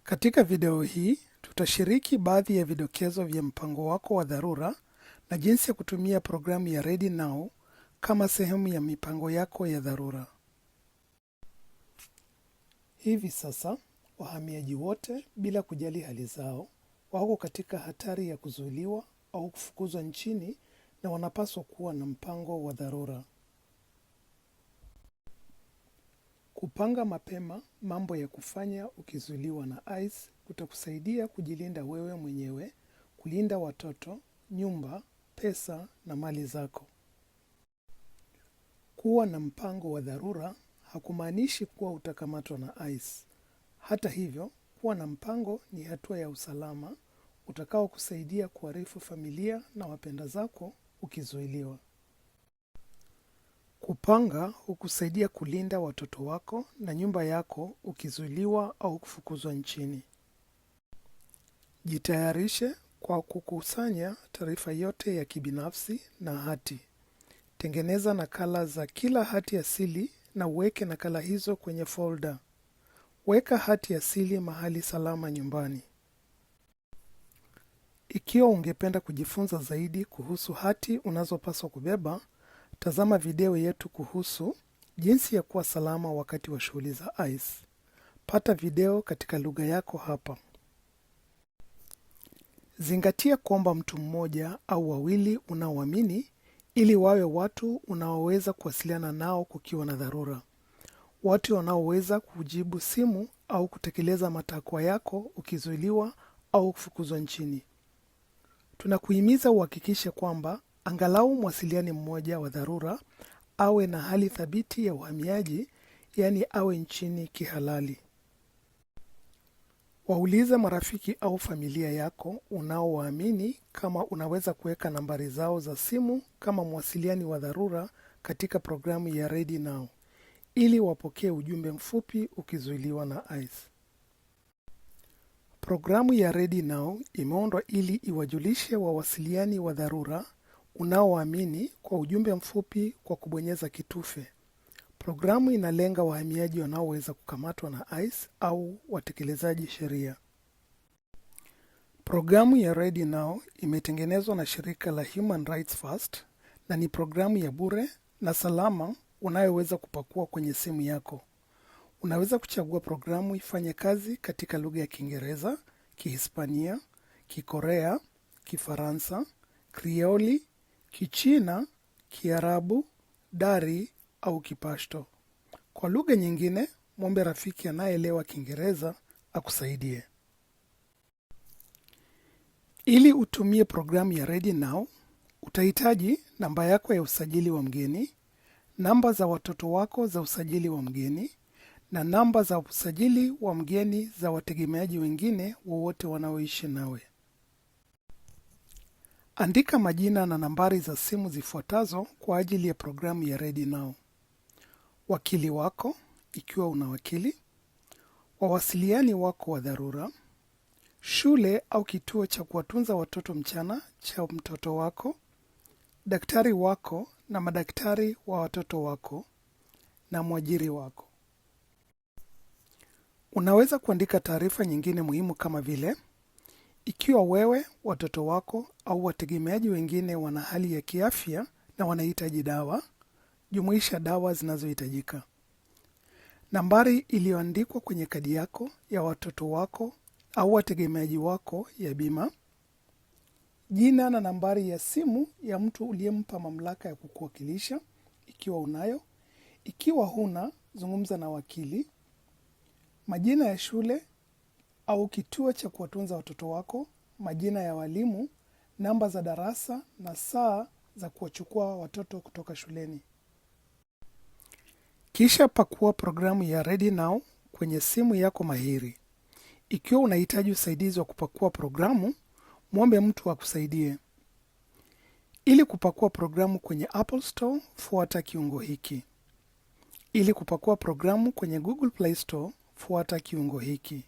Katika video hii, tutashiriki baadhi ya vidokezo vya mpango wako wa dharura na jinsi ya kutumia programu ya Ready Now kama sehemu ya mipango yako ya dharura. Hivi sasa, wahamiaji wote bila kujali hali zao, wako katika hatari ya kuzuiliwa au kufukuzwa nchini na wanapaswa kuwa na mpango wa dharura. Kupanga mapema mambo ya kufanya ukizuiliwa na ICE kutakusaidia kujilinda wewe mwenyewe, kulinda watoto, nyumba, pesa na mali zako. Kuwa na mpango wa dharura hakumaanishi kuwa utakamatwa na ICE. Hata hivyo, kuwa na mpango ni hatua ya usalama utakao kusaidia kuarifu familia na wapenda zako ukizuiliwa. Kupanga hukusaidia kulinda watoto wako na nyumba yako ukizuiliwa au kufukuzwa nchini. Jitayarishe kwa kukusanya taarifa yote ya kibinafsi na hati. Tengeneza nakala za kila hati asili na uweke nakala hizo kwenye folder. Weka hati asili mahali salama nyumbani. Ikiwa ungependa kujifunza zaidi kuhusu hati unazopaswa kubeba, tazama video yetu kuhusu jinsi ya kuwa salama wakati wa shughuli za ICE. Pata video katika lugha yako hapa. Zingatia kwamba mtu mmoja au wawili unaoamini ili wawe watu unaoweza kuwasiliana nao kukiwa na dharura. Watu wanaoweza kujibu simu au kutekeleza matakwa yako ukizuiliwa au kufukuzwa nchini. Tunakuhimiza uhakikishe kwamba angalau mwasiliani mmoja wa dharura awe na hali thabiti ya uhamiaji, yaani awe nchini kihalali. Waulize marafiki au familia yako unaowaamini kama unaweza kuweka nambari zao za simu kama mwasiliani wa dharura katika programu ya Ready Now, ili wapokee ujumbe mfupi ukizuiliwa na ICE. Programu ya Ready Now imeundwa ili iwajulishe wawasiliani wa dharura unaowaamini kwa ujumbe mfupi kwa kubonyeza kitufe. Programu inalenga wahamiaji wanaoweza kukamatwa na ICE au watekelezaji sheria. Programu ya Ready Now imetengenezwa na shirika la Human Rights First na ni programu ya bure na salama unayoweza kupakua kwenye simu yako. Unaweza kuchagua programu ifanye kazi katika lugha ya Kiingereza, Kihispania, Kikorea, Kifaransa, Krioli, Kichina, Kiarabu, Dari au Kipashto. Kwa lugha nyingine, mwombe rafiki anayeelewa Kiingereza akusaidie. Ili utumie programu ya Ready Now, utahitaji namba yako ya usajili wa mgeni, namba za watoto wako za usajili wa mgeni, na namba za usajili wa mgeni za wategemeaji wengine wowote wanaoishi nawe. Andika majina na nambari za simu zifuatazo kwa ajili ya programu ya Ready Now. Wakili wako, ikiwa una wakili, wawasiliani wako wa dharura, shule au kituo cha kuwatunza watoto mchana cha mtoto wako, daktari wako na madaktari wa watoto wako, na mwajiri wako. Unaweza kuandika taarifa nyingine muhimu kama vile, ikiwa wewe, watoto wako au wategemeaji wengine wana hali ya kiafya na wanahitaji dawa, jumuisha dawa zinazohitajika. Nambari iliyoandikwa kwenye kadi yako ya watoto wako au wategemeaji wako ya bima. Jina na nambari ya simu ya mtu uliyempa mamlaka ya kukuwakilisha, ikiwa unayo. Ikiwa huna, zungumza na wakili. Majina ya shule au kituo cha kuwatunza watoto wako, majina ya walimu, namba za darasa na saa za kuwachukua watoto kutoka shuleni. Kisha pakua programu ya Ready Now kwenye simu yako mahiri. Ikiwa unahitaji usaidizi wa kupakua programu, mwombe mtu akusaidie. Ili kupakua programu kwenye Apple Store, fuata kiungo hiki. Ili kupakua programu kwenye Google Play Store, fuata kiungo hiki.